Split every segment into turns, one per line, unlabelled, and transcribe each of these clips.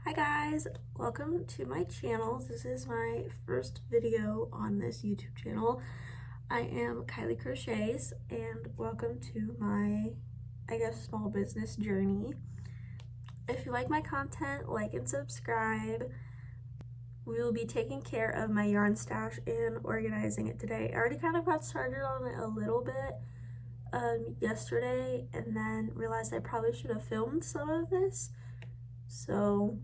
Hi guys, welcome to my channel. This is my first video on this YouTube channel. I am Kylie Crochets and welcome to my, small business journey. If you like my content, like and subscribe. We will be taking care of my yarn stash and organizing it today. I already kind of got started on it a little bit yesterday and then realized I probably should have filmed some of this. So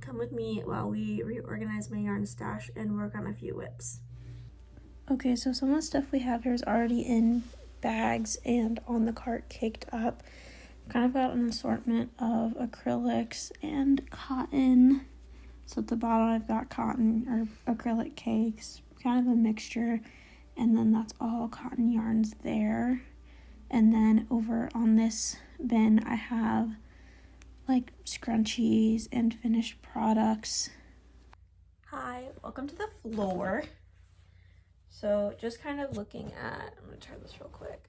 come with me while we reorganize my yarn stash and work on a few whips. Okay, so some of the stuff we have here is already in bags and on the cart caked up. Kind of got an assortment of acrylics and cotton. So at the bottom I've got cotton or acrylic cakes, kind of a mixture. And then that's all cotton yarns there. And then over on this bin I have like scrunchies and finished products. Hi, welcome to the floor. So just kind of looking at, I'm gonna try this real quick.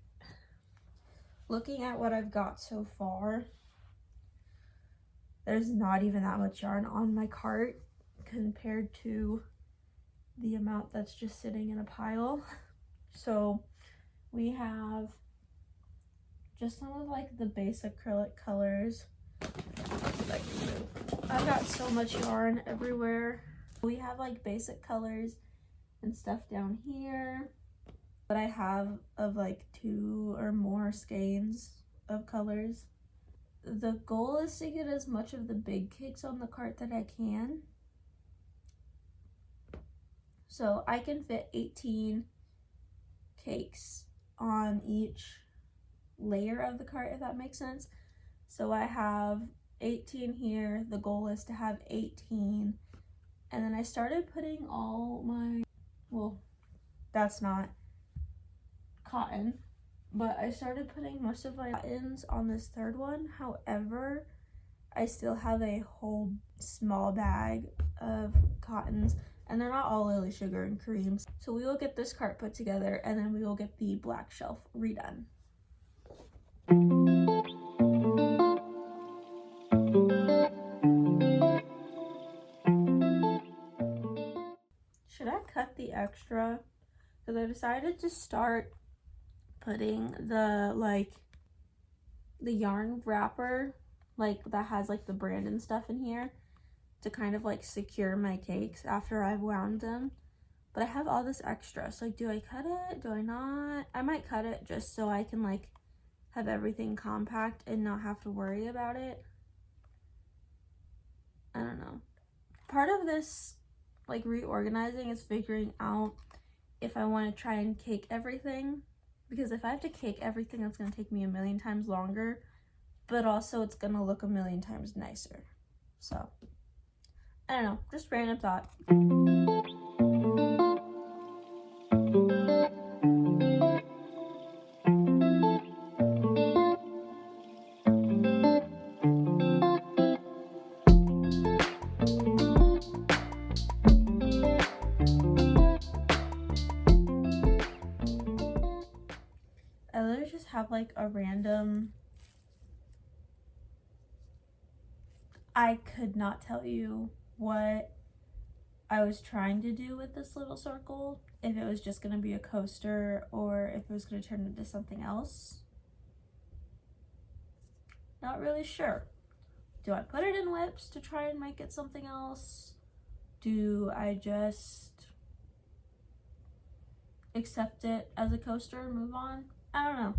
Looking at what I've got so far, there's not even that much yarn on my cart compared to the amount that's just sitting in a pile. So we have just some of like the basic acrylic colors. I've got so much yarn everywhere. We have like basic colors and stuff down here, but I have of like 2 or more skeins of colors. The goal is to get as much of the big cakes on the cart that I can. So I can fit 18 cakes on each layer of the cart, if that makes sense. So I have 18 here. The goal is to have 18. And then I started putting all my, well, that's not cotton, but I started putting most of my cottons on this third one. However, I still have a whole small bag of cottons, and they're not all Lily Sugar and creams. So we will get this cart put together, and then we will get the black shelf redone. Should I cut the extra? Because I decided to start putting the yarn wrapper, like that has like the brand and stuff in here, to kind of like secure my cakes after I've wound them. But I have all this extra, so like, do I cut it? Do I not? I might cut it just so I can like have everything compact and not have to worry about it. I don't know. Part of this like reorganizing is figuring out if I want to try and cake everything, because if I have to cake everything, that's going to take me a million times longer, but also it's going to look a million times nicer. So I don't know, just random thought. I literally just have like a random, I could not tell you what I was trying to do with this little circle, if it was just going to be a coaster or if it was going to turn into something else. Not really sure. Do I put it in whips to try and make it something else? Do I just accept it as a coaster and move on? I don't know.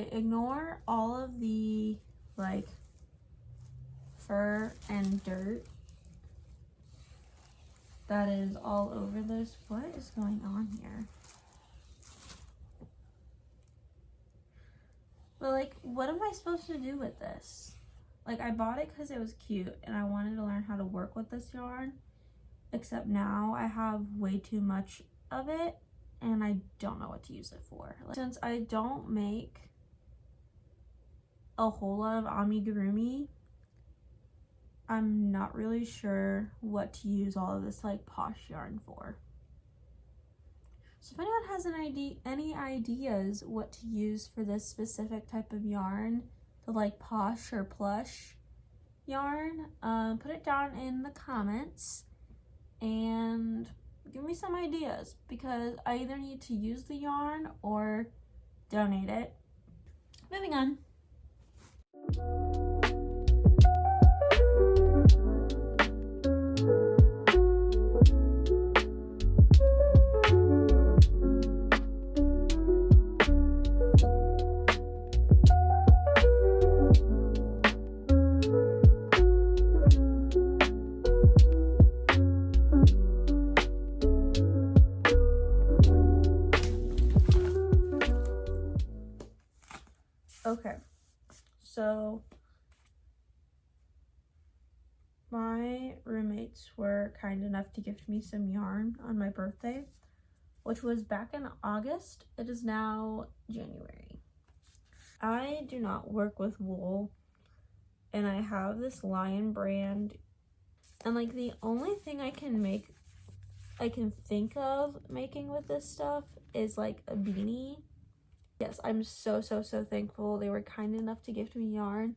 Ignore all of the like fur and dirt that is all over this. What is going on here? But like, what am I supposed to do with this? Like, I bought it because it was cute and I wanted to learn how to work with this yarn. Except now I have way too much of it and I don't know what to use it for. Like, since I don't make a whole lot of amigurumi, I'm not really sure what to use all of this like posh yarn for. So if anyone has any ideas what to use for this specific type of yarn, the like posh or plush yarn, put it down in the comments and give me some ideas, because I either need to use the yarn or donate it. Moving on. Okay, so my roommates were kind enough to gift me some yarn on my birthday, which was back in August. It is now January. I do not work with wool, and I have this Lion brand, and like the only thing I can think of making with this stuff is like a beanie. Yes, I'm so thankful they were kind enough to gift me yarn,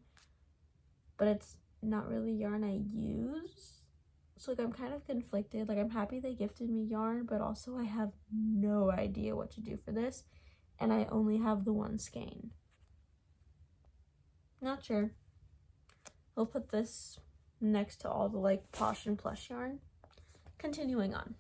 but it's not really yarn I use. So like I'm kind of conflicted. Like I'm happy they gifted me yarn, but also I have no idea what to do for this, and I only have the one skein. Not sure. We'll put this next to all the like posh and plush yarn. Continuing on.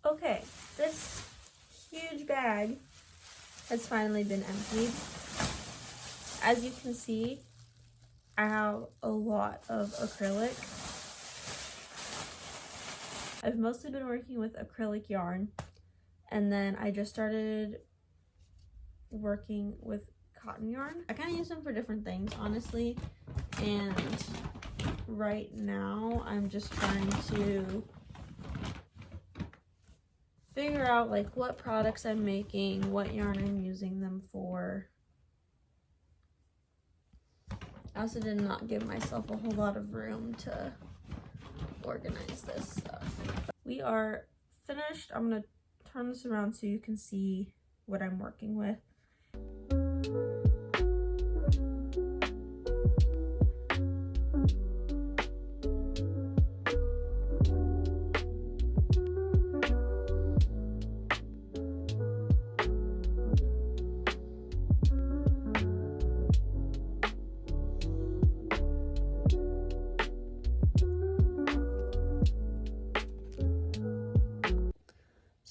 Okay, this huge bag has finally been emptied. As you can see, I have a lot of acrylic. I've mostly been working with acrylic yarn, and then I just started working with cotton yarn. I kind of use them for different things, honestly, and right now I'm just trying to figure out like what products I'm making, what yarn I'm using them for. I also did not give myself a whole lot of room to organize this stuff. We are finished. I'm gonna turn this around so you can see what I'm working with.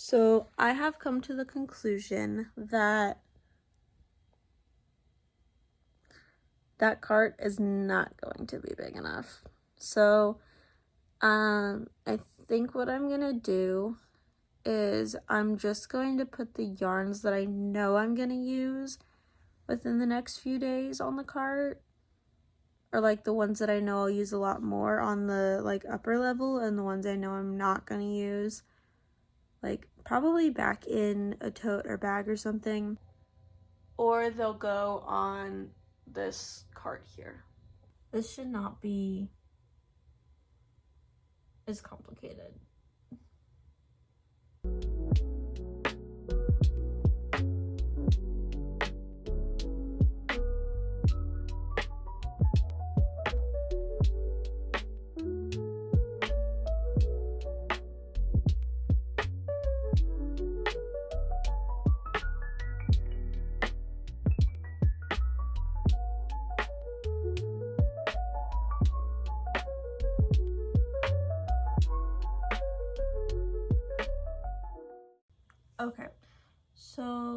So I have come to the conclusion that that cart is not going to be big enough. So I think what I'm gonna do is I'm just going to put the yarns that I know I'm gonna use within the next few days on the cart, or like the ones that I know I'll use a lot more on the like upper level, and the ones I know I'm not gonna use like probably back in a tote or bag or something, or they'll go on this cart here. This should not be as complicated.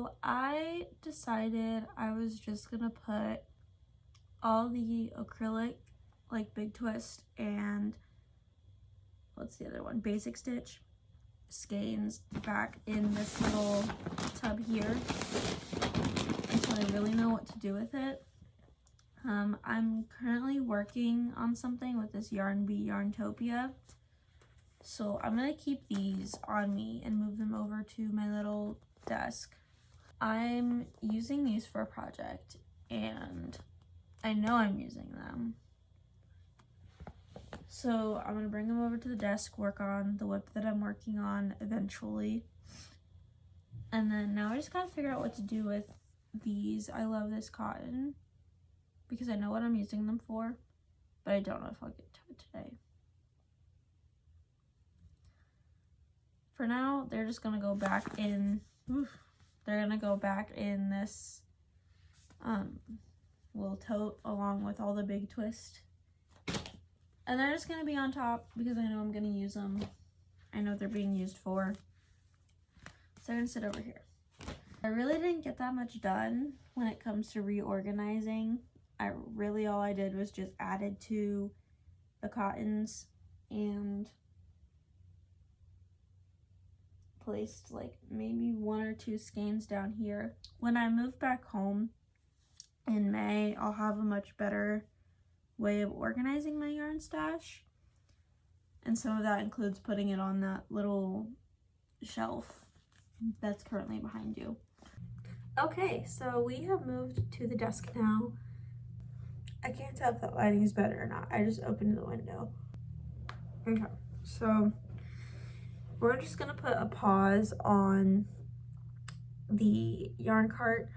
So I decided I was just gonna put all the acrylic, like Big Twist and what's the other one, Basic Stitch skeins back in this little tub here until I really know what to do with it. I'm currently working on something with this Yarn Bee Yarntopia, so I'm gonna keep these on me and move them over to my little desk. I'm using these for a project and I know I'm using them. So I'm gonna bring them over to the desk, work on the whip that I'm working on eventually. And then now I just gotta figure out what to do with these. I love this cotton because I know what I'm using them for, but I don't know if I'll get to it today. For now, they're just gonna go back in, they're gonna go back in this little tote along with all the Big Twist. And they're just gonna be on top because I know I'm gonna use them. I know what they're being used for. So they're gonna sit over here. I really didn't get that much done when it comes to reorganizing. All I did was just added to the cottons and placed like maybe 1 or 2 skeins down here. When I move back home in May, I'll have a much better way of organizing my yarn stash, and some of that includes putting it on that little shelf that's currently behind you. Okay, so we have moved to the desk now. I can't tell if that lighting is better or not. I just opened the window. Okay, so we're just gonna put a pause on the yarn cart.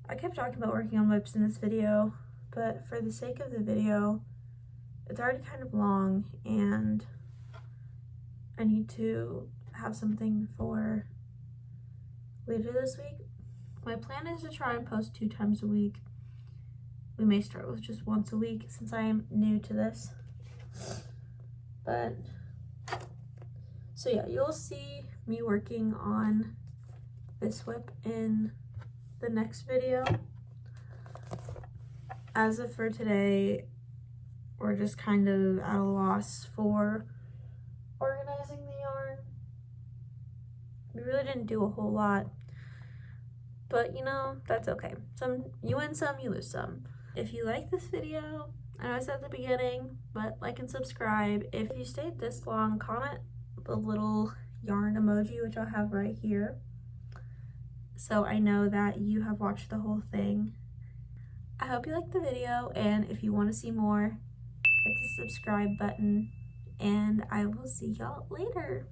I kept talking about working on whips in this video, but for the sake of the video, it's already kind of long and I need to have something for later this week. My plan is to try and post 2 times a week. We may start with just once a week since I am new to this. But, so yeah, you'll see me working on this whip in the next video. As of for today, we're just kind of at a loss for organizing the yarn. We really didn't do a whole lot, but you know, that's okay. You win some, you lose some. If you like this video, I know I said at the beginning, but like and subscribe. If you stayed this long, comment the little yarn emoji, which I'll have right here, so I know that you have watched the whole thing. I hope you liked the video, and if you want to see more, hit the subscribe button, and I will see y'all later.